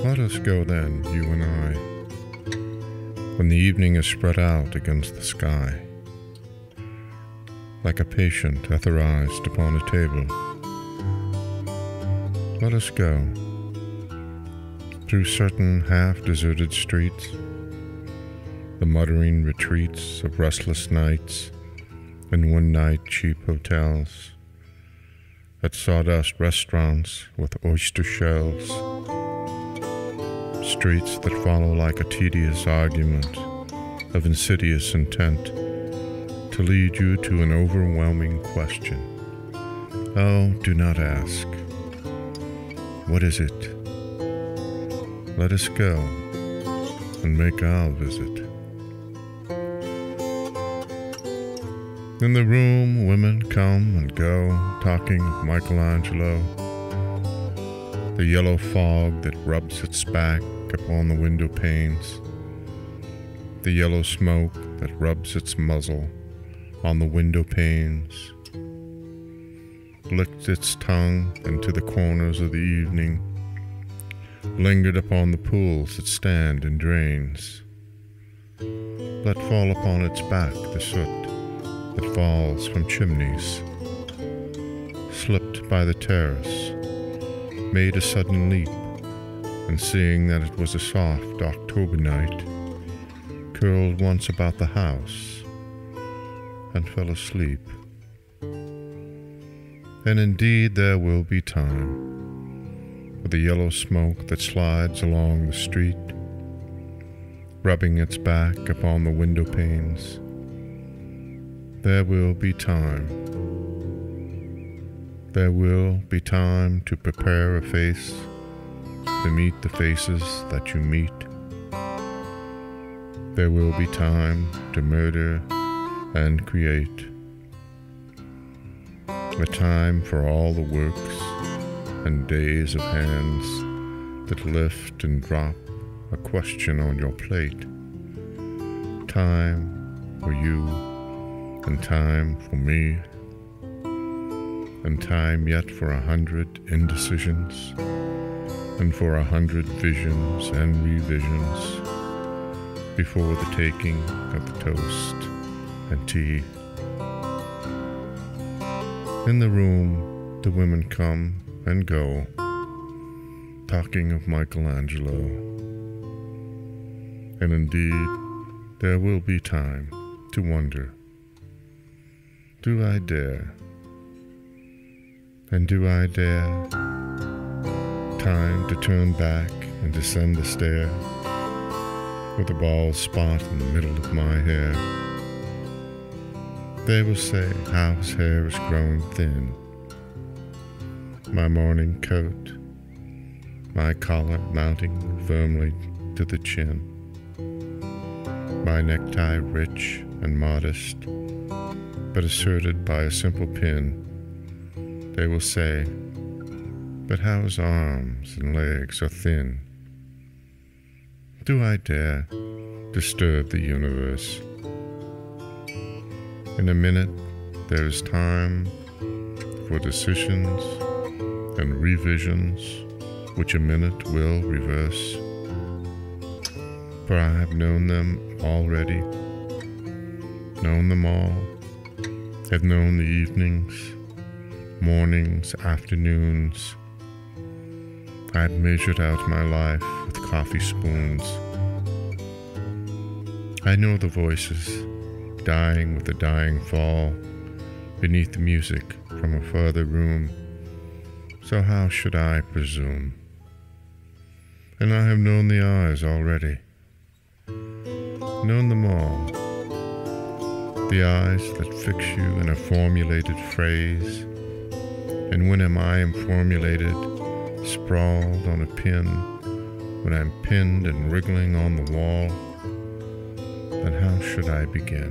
Let us go then, you and I, when the evening is spread out against the sky, like a patient etherized upon a table. Let us go through certain half-deserted streets, the muttering retreats of restless nights in one-night cheap hotels, at sawdust restaurants with oyster shells, streets that follow like a tedious argument of insidious intent to lead you to an overwhelming question. Oh, do not ask. What is it? Let us go and make our visit. In the room, women come and go, talking of Michelangelo, the yellow fog that rubs its back upon the window panes, the yellow smoke that rubs its muzzle on the window panes, licked its tongue into the corners of the evening, lingered upon the pools that stand in drains, let fall upon its back the soot that falls from chimneys, slipped by the terrace, made a sudden leap, and seeing that it was a soft October night, curled once about the house and fell asleep. And indeed there will be time for the yellow smoke that slides along the street, rubbing its back upon the window panes. There will be time. There will be time to prepare a face to meet the faces that you meet. There will be time to murder and create. A time for all the works and days of hands that lift and drop a question on your plate. Time for you, and time for me, and time yet for 100 indecisions, and for 100 visions and revisions before the taking of the toast and tea. In the room, the women come and go, talking of Michelangelo. And indeed, there will be time to wonder, do I dare? And do I dare? Time to turn back and descend the stair with a bald spot in the middle of my hair. They will say how his hair is growing thin. My morning coat, my collar mounting firmly to the chin, my necktie rich and modest, but asserted by a simple pin. They will say, but how his arms and legs are thin. Do I dare disturb the universe? In a minute, there is time for decisions and revisions, which a minute will reverse. For I have known them already, known them all, have known the evenings, mornings, afternoons. I had measured out my life with coffee spoons. I know the voices dying with the dying fall beneath the music from a further room, so how should I presume? And I have known the eyes already, known them all, the eyes that fix you in a formulated phrase, and when am I formulated, sprawled on a pin, when I'm pinned and wriggling on the wall, then how should I begin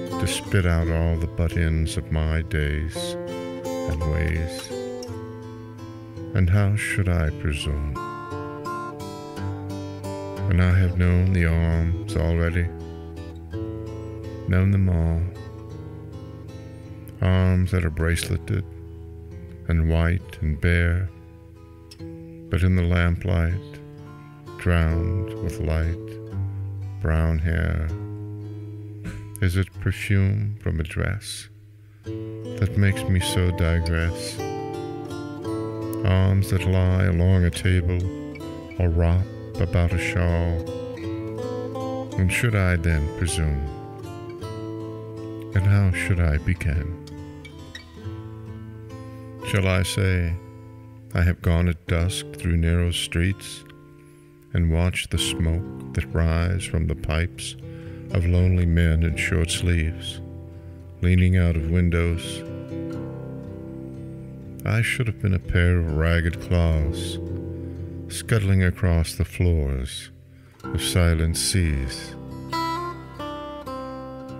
to spit out all the butt-ins of my days and ways? And how should I presume? When I have known the arms already, known them all, arms that are braceleted and white and bare, but in the lamplight drowned with light, brown hair? Is it perfume from a dress that makes me so digress? Arms that lie along a table or wrap about a shawl? And should I then presume? And how should I begin? Shall I say, I have gone at dusk through narrow streets and watched the smoke that rise from the pipes of lonely men in short sleeves, leaning out of windows? I should have been a pair of ragged claws, scuttling across the floors of silent seas.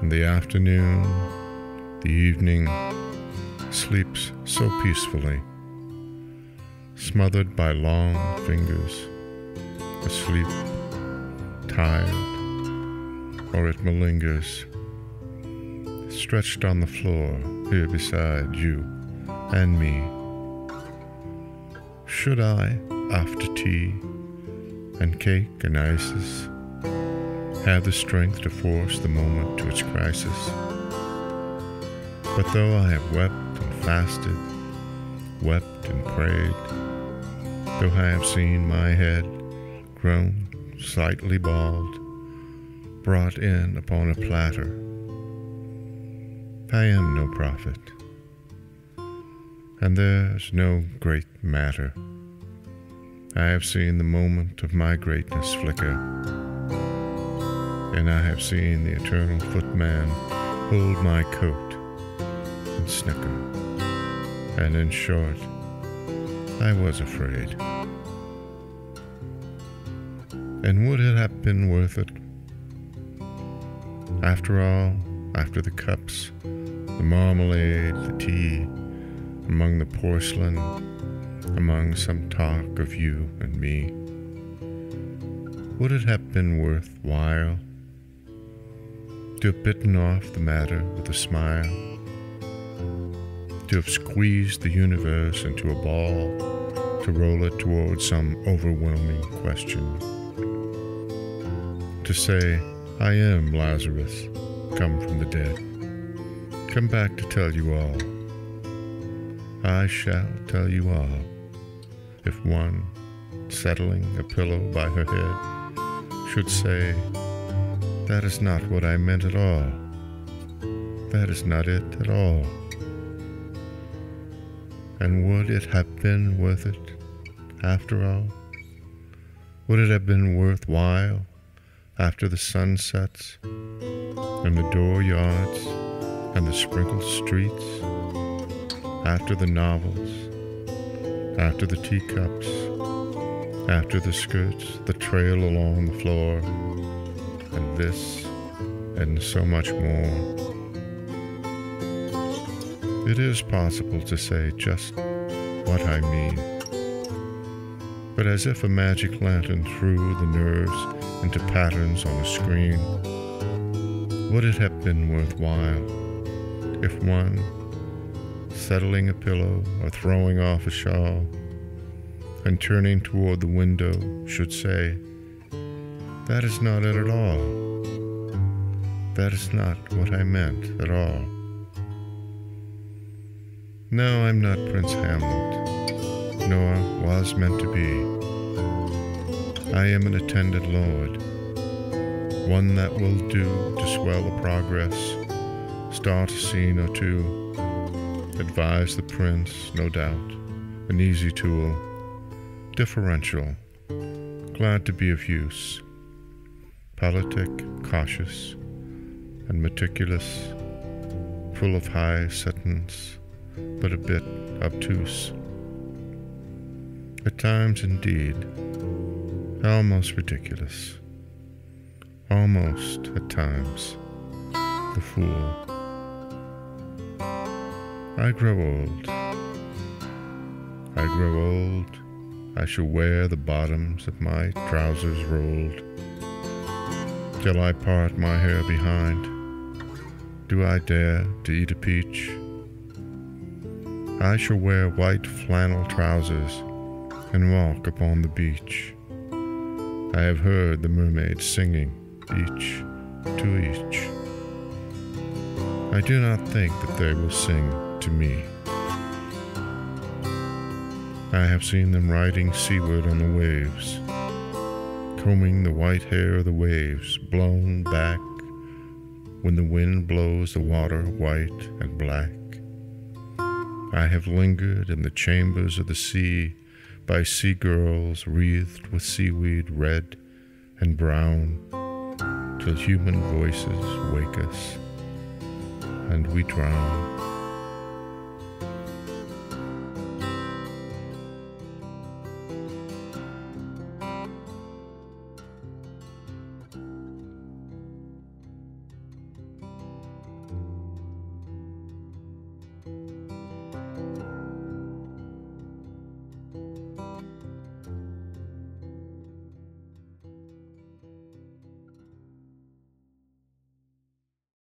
In the afternoon, the evening sleeps so peacefully, smothered by long fingers, asleep, tired, or it malingers, stretched on the floor here beside you and me. Should I, after tea and cake and ices, have the strength to force the moment to its crisis? But though I have wept and fasted, wept and prayed, though I have seen my head grown slightly bald, brought in upon a platter, I am no prophet, and there's no great matter. I have seen the moment of my greatness flicker, and I have seen the eternal footman hold my coat and snicker, and in short, I was afraid. And would it have been worth it? After all, after the cups, the marmalade, the tea, among the porcelain, among some talk of you and me, would it have been worth while to have bitten off the matter with a smile, to have squeezed the universe into a ball, to roll it towards some overwhelming question, to say, I am Lazarus, come from the dead, come back to tell you all. I shall tell you all, if one, settling a pillow by her head, should say, that is not what I meant at all, that is not it at all. And would it have been worth it, after all? Would it have been worthwhile, after the sun sets, and the dooryards, and the sprinkled streets, after the novels, after the teacups, after the skirts that trail along the floor, and this, and so much more? It is possible to say just what I mean, but as if a magic lantern threw the nerves into patterns on a screen, would it have been worthwhile if one, settling a pillow or throwing off a shawl, and turning toward the window, should say, that is not it at all, that is not what I meant at all. No, I'm not Prince Hamlet, nor was meant to be. I am an attendant lord, one that will do to swell the progress, start a scene or two, advise the prince, no doubt, an easy tool, differential, glad to be of use, politic, cautious, and meticulous, full of high sentence, but a bit obtuse. At times, indeed, almost ridiculous. Almost, at times, the fool. I grow old. I grow old. I shall wear the bottoms of my trousers rolled. Shall I part my hair behind? Do I dare to eat a peach? I shall wear white flannel trousers and walk upon the beach. I have heard the mermaids singing, each to each. I do not think that they will sing to me. I have seen them riding seaward on the waves, combing the white hair of the waves, blown back when the wind blows the water white and black. I have lingered in the chambers of the sea by sea girls wreathed with seaweed red and brown, till human voices wake us and we drown.